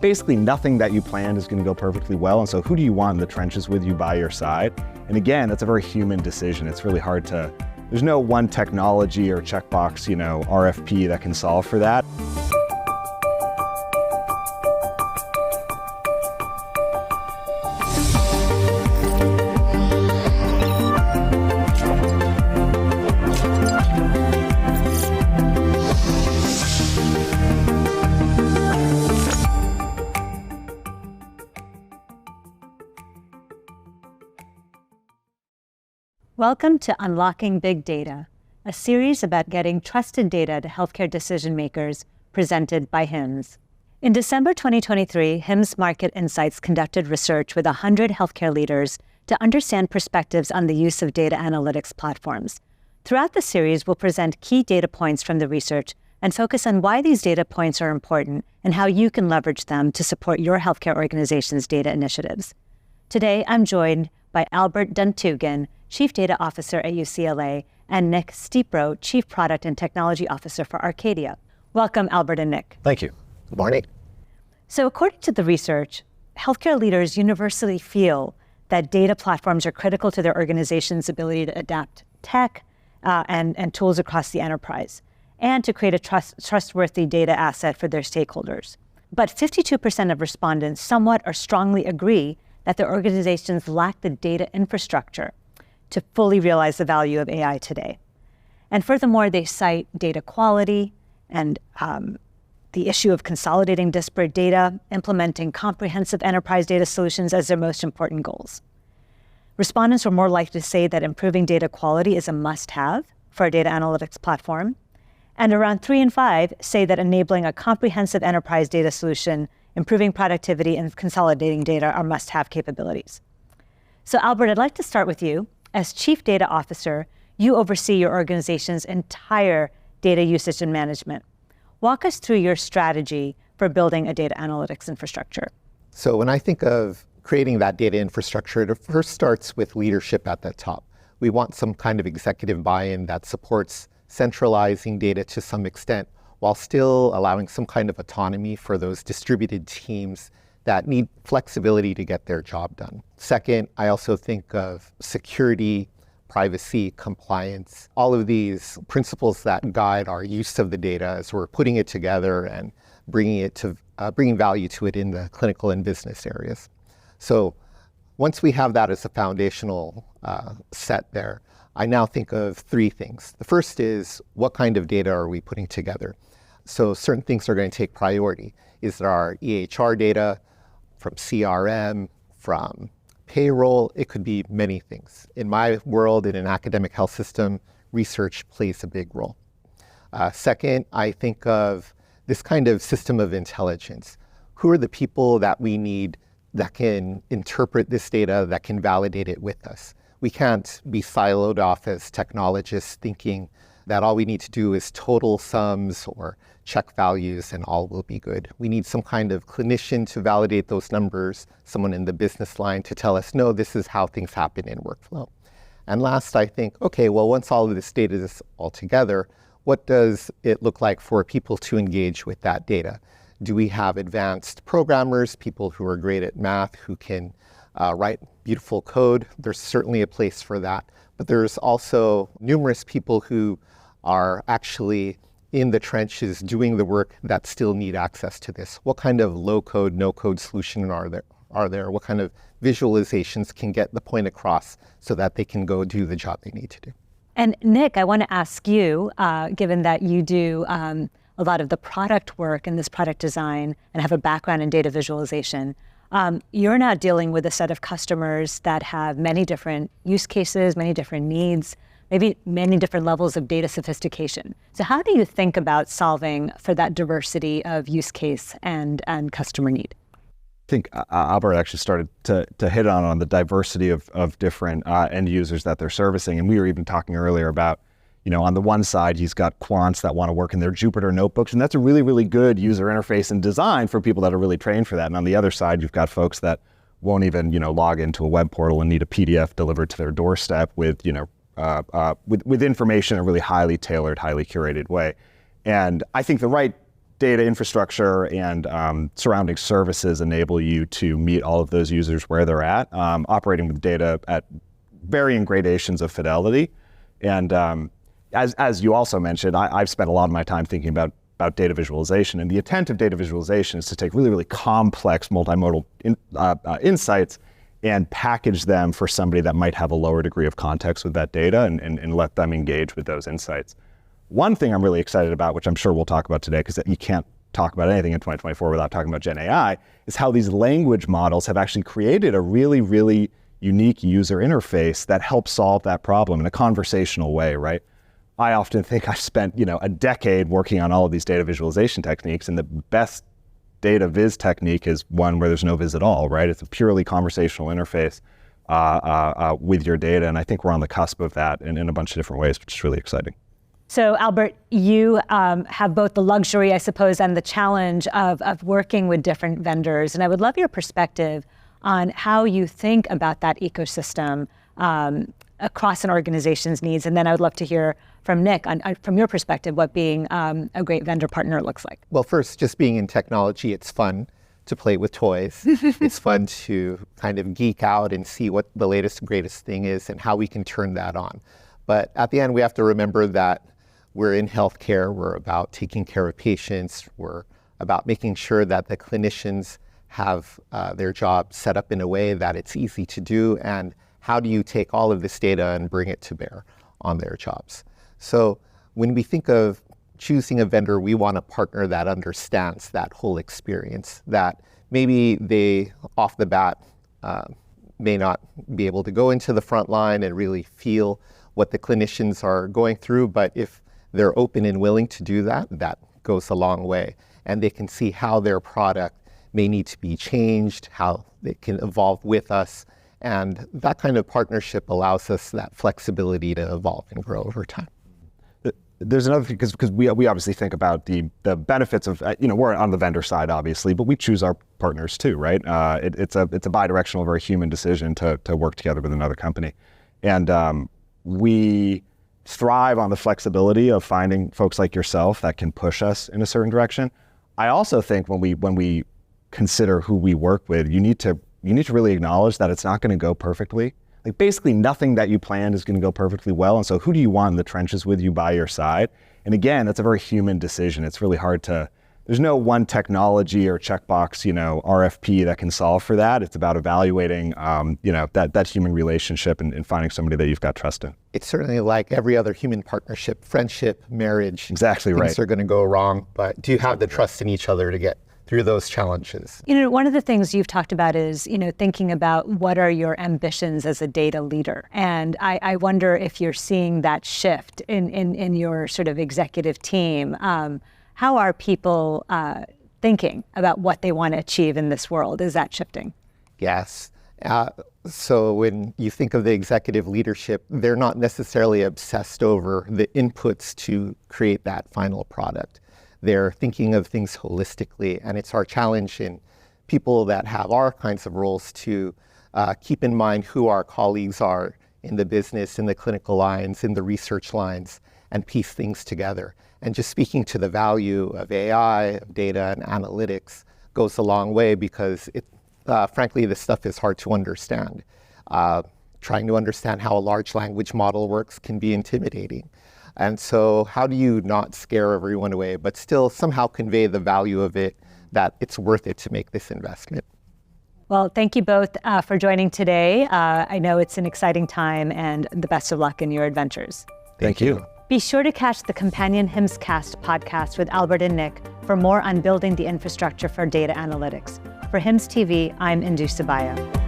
basically nothing that you planned is going to go perfectly well. And so who do you want in the trenches with you by your side? And again, that's a very human decision. It's really hard to, there's no one technology or checkbox, RFP that can solve for that. Welcome to Unlocking Big Data, a series about getting trusted data to healthcare decision makers, presented by HIMSS. In December 2023, HIMSS Market Insights conducted research with 100 healthcare leaders to understand perspectives on the use of data analytics platforms. Throughout the series, we'll present key data points from the research and focus on why these data points are important and how you can leverage them to support your healthcare organization's data initiatives. Today, I'm joined by Albert Duntugan, Chief Data Officer at UCLA, and Nick Stepro, Chief Product and Technology Officer for Arcadia. Welcome, Albert and Nick. Thank you. Good morning. So according to the research, healthcare leaders universally feel that data platforms are critical to their organization's ability to adapt tech and tools across the enterprise, and to create a trustworthy data asset for their stakeholders. But 52% of respondents somewhat or strongly agree that their organizations lack the data infrastructure to fully realize the value of AI today. And furthermore, they cite data quality and the issue of consolidating disparate data, implementing comprehensive enterprise data solutions as their most important goals. Respondents were more likely to say that improving data quality is a must-have for a data analytics platform. And around 3 in 5 say that enabling a comprehensive enterprise data solution, improving productivity, and consolidating data are must-have capabilities. So Albert, I'd like to start with you. As Chief Data Officer, you oversee your organization's entire data usage and management. Walk us through your strategy for building a data analytics infrastructure. So when I think of creating that data infrastructure, it first starts with leadership at the top. We want some kind of executive buy-in that supports centralizing data to some extent, while still allowing some kind of autonomy for those distributed teams that need flexibility to get their job done. Second, I also think of security, privacy, compliance, all of these principles that guide our use of the data as we're putting it together and bringing value to it in the clinical and business areas. So once we have that as a foundational set there, I now think of 3 things. The first is, what kind of data are we putting together? So certain things are going to take priority. Is there our EHR data, from CRM, from payroll? It could be many things. In my world, in an academic health system, research plays a big role. Second, I think of this kind of system of intelligence. Who are the people that we need that can interpret this data, that can validate it with us? We can't be siloed off as technologists thinking that all we need to do is total sums or check values and all will be good. We need some kind of clinician to validate those numbers, someone in the business line to tell us, no, this is how things happen in workflow. And last, I think, okay, well, once all of this data is all together, what does it look like for people to engage with that data? Do we have advanced programmers, people who are great at math, who can write beautiful code? There's certainly a place for that. But there's also numerous people who are actually in the trenches doing the work that still need access to this. What kind of low-code, no-code solution are there? What kind of visualizations can get the point across so that they can go do the job they need to do? And Nick, I want to ask you, given that you do a lot of the product work and this product design and have a background in data visualization, you're now dealing with a set of customers that have many different use cases, many different needs, maybe many different levels of data sophistication. So how do you think about solving for that diversity of use case and customer need? I think Albert actually started to hit on the diversity of different end users that they're servicing. And we were even talking earlier about, on the one side, he's got quants that want to work in their Jupyter notebooks, and that's a really, really good user interface and design for people that are really trained for that. And on the other side, you've got folks that won't even, log into a web portal and need a PDF delivered to their doorstep with information in a really highly tailored, highly curated way. And I think the right data infrastructure and surrounding services enable you to meet all of those users where they're at, operating with data at varying gradations of fidelity. And as you also mentioned, I've spent a lot of my time thinking about data visualization. And the intent of data visualization is to take really, really complex multimodal insights and package them for somebody that might have a lower degree of context with that data and let them engage with those insights. One thing I'm really excited about, which I'm sure we'll talk about today, because you can't talk about anything in 2024 without talking about Gen AI, is how these language models have actually created a really, really unique user interface that helps solve that problem in a conversational way, right? I often think I've spent, a decade working on all of these data visualization techniques, and the best data viz technique is one where there's no viz at all, right? It's a purely conversational interface with your data, and I think we're on the cusp of that in a bunch of different ways, which is really exciting. So Albert, you have both the luxury, I suppose, and the challenge of working with different vendors. And I would love your perspective on how you think about that ecosystem across an organization's needs. And then I would love to hear from Nick, from your perspective, what being a great vendor partner looks like. Well, first, just being in technology, it's fun to play with toys. It's fun to kind of geek out and see what the latest and greatest thing is and how we can turn that on. But at the end, we have to remember that we're in healthcare. We're about taking care of patients. We're about making sure that the clinicians have their job set up in a way that it's easy to do. And how do you take all of this data and bring it to bear on their jobs? So when we think of choosing a vendor, we want a partner that understands that whole experience, that maybe they, off the bat, may not be able to go into the front line and really feel what the clinicians are going through, but if they're open and willing to do that, that goes a long way. And they can see how their product may need to be changed, how they can evolve with us. And that kind of partnership allows us that flexibility to evolve and grow over time. There's another thing, because we obviously think about the benefits of, we're on the vendor side, obviously, but we choose our partners too, right? It's a bi-directional, very human decision to work together with another company. And we thrive on the flexibility of finding folks like yourself that can push us in a certain direction. I also think when we consider who we work with, you need to really acknowledge that it's not going to go perfectly. Like basically nothing that you planned is going to go perfectly well. And so who do you want in the trenches with you by your side? And again, that's a very human decision. It's really hard there's no one technology or checkbox, RFP that can solve for that. It's about evaluating, that human relationship and finding somebody that you've got trust in. It's certainly like every other human partnership, friendship, marriage. Exactly right. Things are going to go wrong, but do you have the trust in each other to get through those challenges? One of the things you've talked about is, thinking about what are your ambitions as a data leader. And I wonder if you're seeing that shift in your sort of executive team. How are people thinking about what they want to achieve in this world? Is that shifting? Yes. So when you think of the executive leadership, they're not necessarily obsessed over the inputs to create that final product. They're thinking of things holistically, and it's our challenge in people that have our kinds of roles to keep in mind who our colleagues are in the business, in the clinical lines, in the research lines, and piece things together. And just speaking to the value of AI, of data and analytics goes a long way, because frankly, this stuff is hard to understand. Trying to understand how a large language model works can be intimidating. And so how do you not scare everyone away, but still somehow convey the value of it, that it's worth it to make this investment? Well, thank you both for joining today. I know it's an exciting time, and the best of luck in your adventures. Thank you. Be sure to catch the Companion HIMSScast podcast with Albert and Nick for more on building the infrastructure for data analytics. For HIMSS TV, I'm Indu Sabaya.